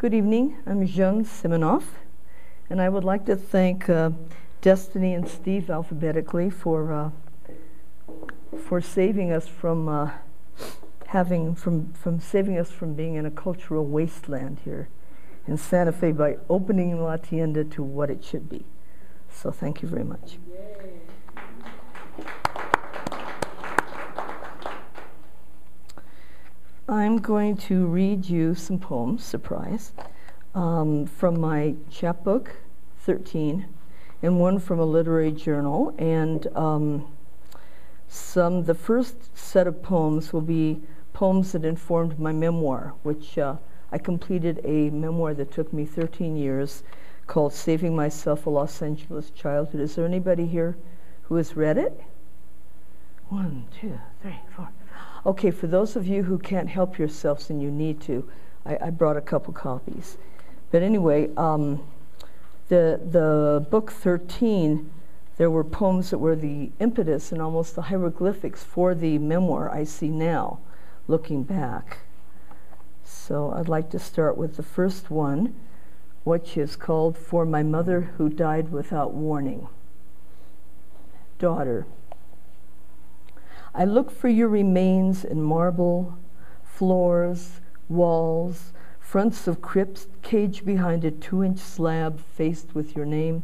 Good evening, I'm Jeanne Simonoff, and I would like to thank Destiny and Steve alphabetically for saving us from saving us from being in a cultural wasteland here in Santa Fe by opening La Tienda to what it should be. So thank you very much. I'm going to read you some poems, surprise, from my chapbook 13, and one from a literary journal. And the first set of poems will be poems that informed my memoir, which I completed a memoir that took me 13 years called Saving Myself a Los Angeles Childhood. Is there anybody here who has read it? 1, 2, 3, 4. Okay, for those of you who can't help yourselves and you need to, I brought a couple copies. But anyway, the book 13, there were poems that were the impetus and almost the hieroglyphics for the memoir I see now, looking back. So I'd like to start with the first one, which is called For My Mother Who Died Without Warning. Daughter, I look for your remains in marble, floors, walls, fronts of crypts caged behind a 2-inch slab faced with your name.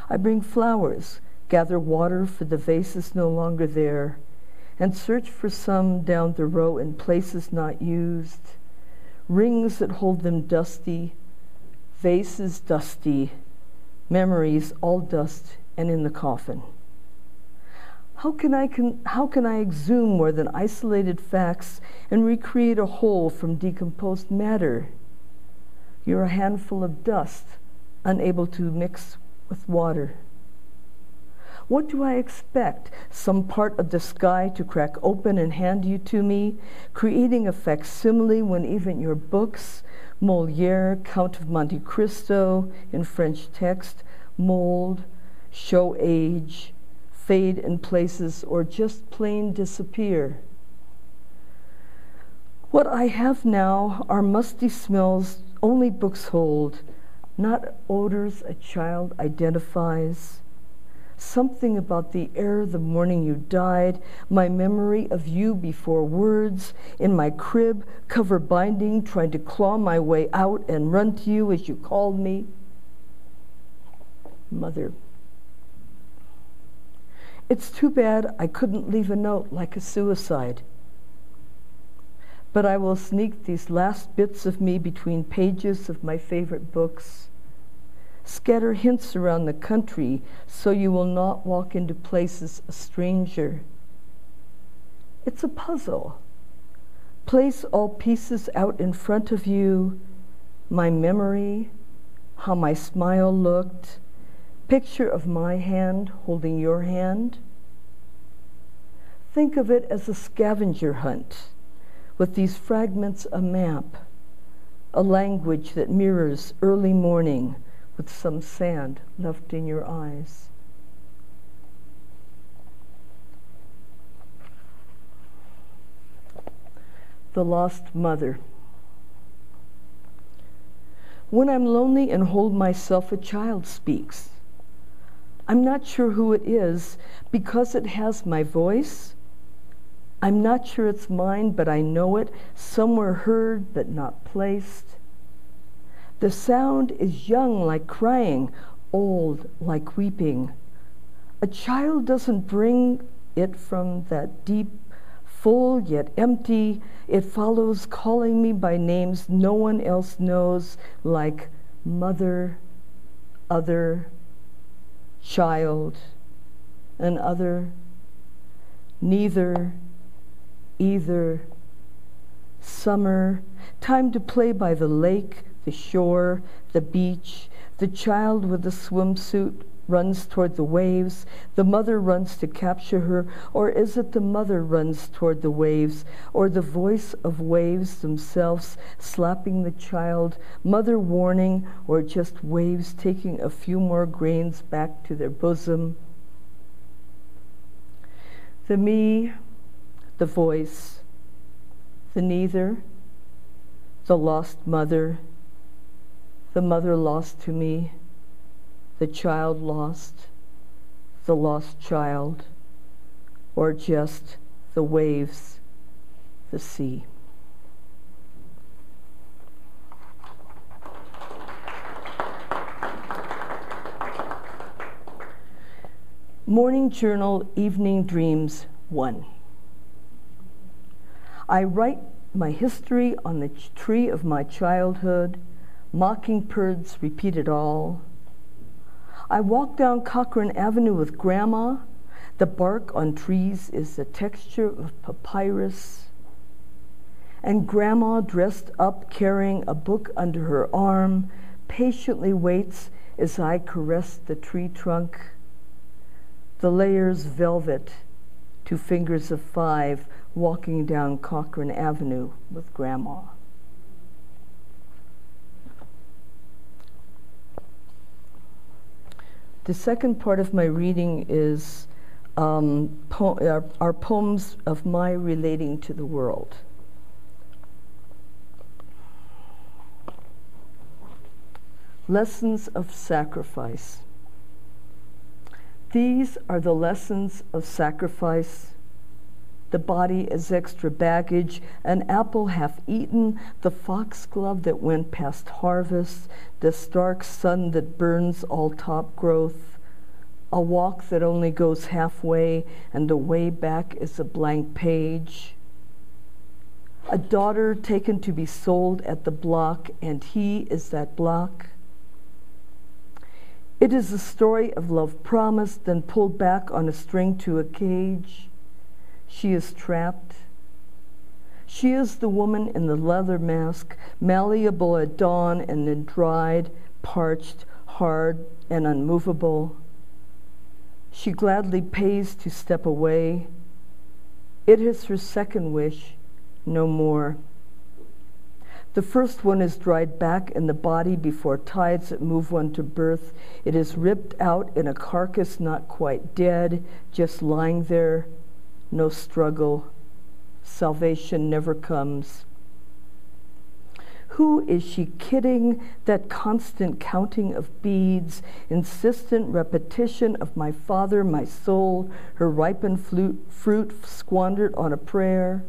I bring flowers, gather water for the vases no longer there, and search for some down the row in places not used, rings that hold them dusty, vases dusty, memories all dust and in the coffin. How can I exhume more than isolated facts and recreate a whole from decomposed matter? You're a handful of dust, unable to mix with water. What do I expect? Some part of the sky to crack open and hand you to me, creating a facsimile when even your books, Molière, Count of Monte Cristo, in French text, mold, show age, fade in places, or just plain disappear. What I have now are musty smells only books hold, not odors a child identifies. Something about the air the morning you died, my memory of you before words, in my crib, cover binding, trying to claw my way out and run to you as you called me. Mother. It's too bad I couldn't leave a note like a suicide. But I will sneak these last bits of me between pages of my favorite books. Scatter hints around the country so you will not walk into places a stranger. It's a puzzle. Place all pieces out in front of you, my memory, how my smile looked, picture of my hand holding your hand. Think of it as a scavenger hunt, with these fragments a map, a language that mirrors early morning with some sand left in your eyes. The Lost Mother. When I'm lonely and hold myself, a child speaks. I'm not sure who it is because it has my voice. I'm not sure it's mine, but I know it, somewhere heard but not placed. The sound is young like crying, old like weeping. A child doesn't bring it from that deep, full yet empty. It follows, calling me by names no one else knows, like mother, other, child, an other, neither, either, summer, time to play by the lake, the shore, the beach. The child with the swimsuit runs toward the waves. The mother runs to capture her, or is it the mother runs toward the waves, or the voice of waves themselves slapping the child, mother warning, or just waves taking a few more grains back to their bosom? The me, the voice, the neither, the lost mother, the mother lost to me, the child lost, the lost child, or just the waves, the sea. Morning Journal, Evening Dreams 1. I write my history on the tree of my childhood. Mockingbirds repeat it all. I walk down Cochrane Avenue with Grandma. The bark on trees is the texture of papyrus. And Grandma, dressed up, carrying a book under her arm, patiently waits as I caress the tree trunk. The layers velvet to fingers of 5, walking down Cochrane Avenue with Grandma. The second part of my reading is are poems of my relating to the world. Lessons of sacrifice. These are the lessons of sacrifice. The body is extra baggage, an apple half eaten, the foxglove that went past harvest, the stark sun that burns all top growth, a walk that only goes halfway, and the way back is a blank page. A daughter taken to be sold at the block, and he is that block. It is a story of love promised, then pulled back on a string to a cage. She is trapped. She is the woman in the leather mask, malleable at dawn and then dried, parched, hard, and unmovable. She gladly pays to step away. It is her second wish, no more. The first one is dried back in the body before tides that move one to birth. It is ripped out in a carcass not quite dead, just lying there. No struggle. Salvation never comes. Who is she kidding? That constant counting of beads, insistent repetition of my father, my soul, her ripened fruit squandered on a prayer.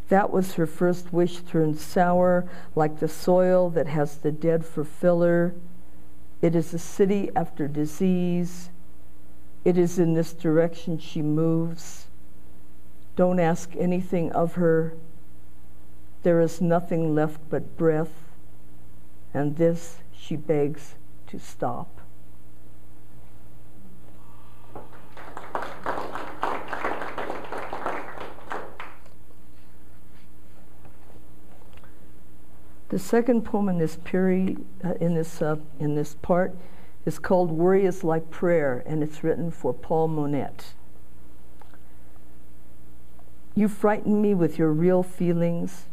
That was her first wish turned sour, like the soil that has the dead for filler. It is a city after disease. It is in this direction she moves. Don't ask anything of her. There is nothing left but breath, and this she begs to stop. The second poem in this period, in this part, is called "Worry is Like Prayer," and it's written for Paul Monette. You frighten me with your real feelings,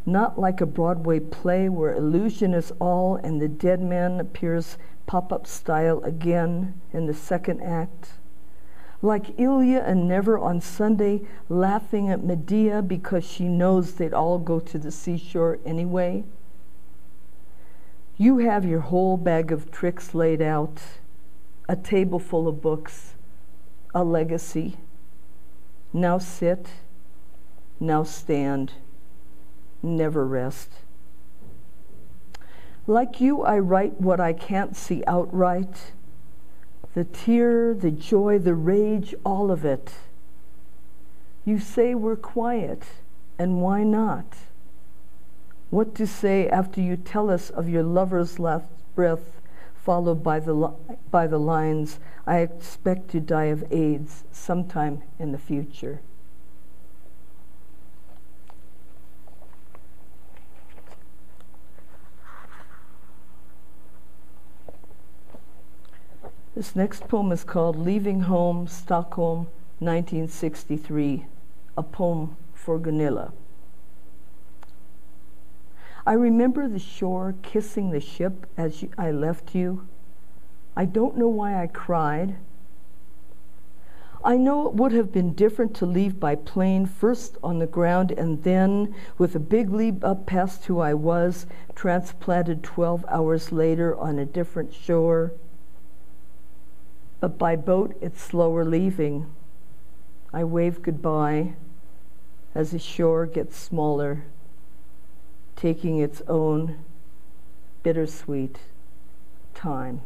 not like a Broadway play where illusion is all and the dead man appears pop-up style again in the second act. Like Ilya and Never on Sunday laughing at Medea because she knows they'd all go to the seashore anyway. You have your whole bag of tricks laid out, a table full of books, a legacy. Now sit, now stand, never rest. Like you, I write what I can't see outright, the tear, the joy, the rage, all of it. You say we're quiet, and why not? What to say after you tell us of your lover's last breath, followed by the lines, I expect to die of AIDS sometime in the future. This next poem is called Leaving Home, Stockholm, 1963, a poem for Gunilla. I remember the shore kissing the ship as I left you. I don't know why I cried. I know it would have been different to leave by plane, first on the ground and then, with a big leap up past who I was, transplanted 12 hours later on a different shore. But by boat, it's slower leaving. I wave goodbye as the shore gets smaller, taking its own bittersweet time.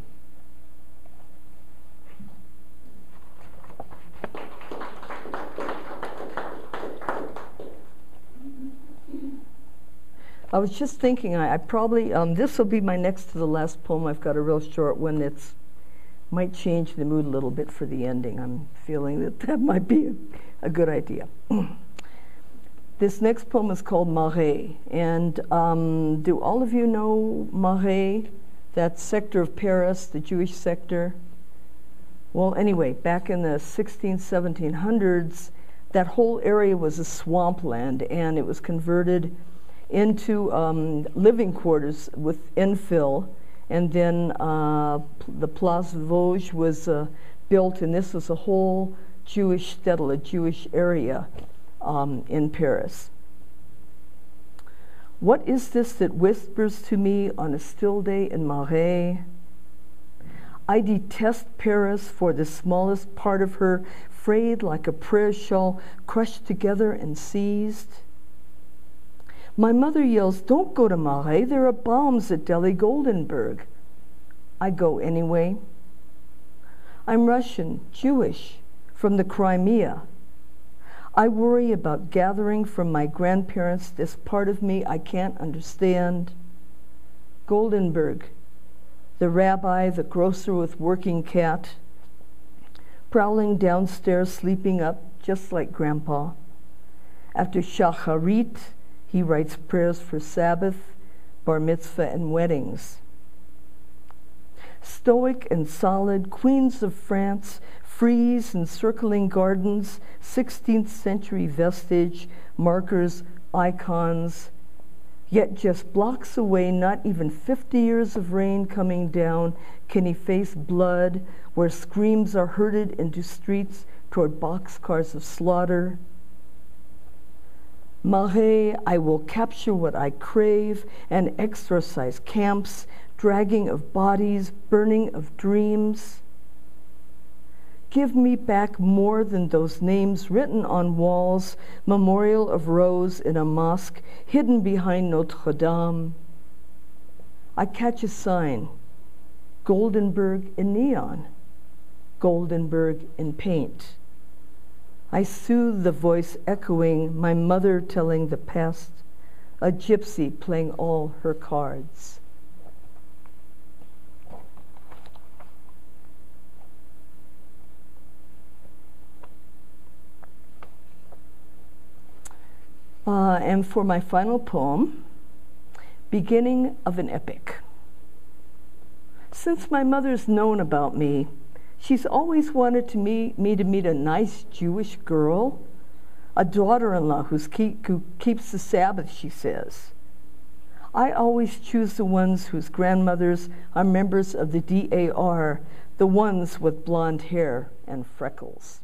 I was just thinking, I probably, this will be my next to the last poem. I've got a real short one that's might change the mood a little bit for the ending. I'm feeling that might be a good idea. This next poem is called Marais. And do all of you know Marais, that sector of Paris, the Jewish sector? Well, anyway, back in the 1700s, that whole area was a swampland, and it was converted into living quarters with infill. And then the Place Vosges was built, and this was a whole Jewish shtetl, a Jewish area in Paris. What is this that whispers to me on a still day in Marais? I detest Paris for the smallest part of her, frayed like a prayer shawl, crushed together and seized. My mother yells, "Don't go to Marais, there are bombs at Delhi Goldenberg." I go anyway. I'm Russian, Jewish, from the Crimea. I worry about gathering from my grandparents this part of me I can't understand. Goldenberg, the rabbi, the grocer with working cat, prowling downstairs, sleeping up, just like Grandpa. After Shacharit, he writes prayers for Sabbath, bar mitzvah, and weddings. Stoic and solid, queens of France, frieze and circling gardens, 16th century vestige, markers, icons, yet just blocks away, not even 50 years of rain coming down, can he face blood, where screams are herded into streets toward boxcars of slaughter. Marais, I will capture what I crave and exorcise camps, dragging of bodies, burning of dreams. Give me back more than those names written on walls, memorial of Rose in a mosque hidden behind Notre Dame. I catch a sign, Goldenberg in neon, Goldenberg in paint. I soothe the voice echoing, my mother telling the past, a gypsy playing all her cards. And for my final poem, Beginning of an Epic. Since my mother's known about me, she's always wanted me to meet a nice Jewish girl, a daughter-in-law who keeps the Sabbath, she says. I always choose the ones whose grandmothers are members of the DAR, the ones with blonde hair and freckles.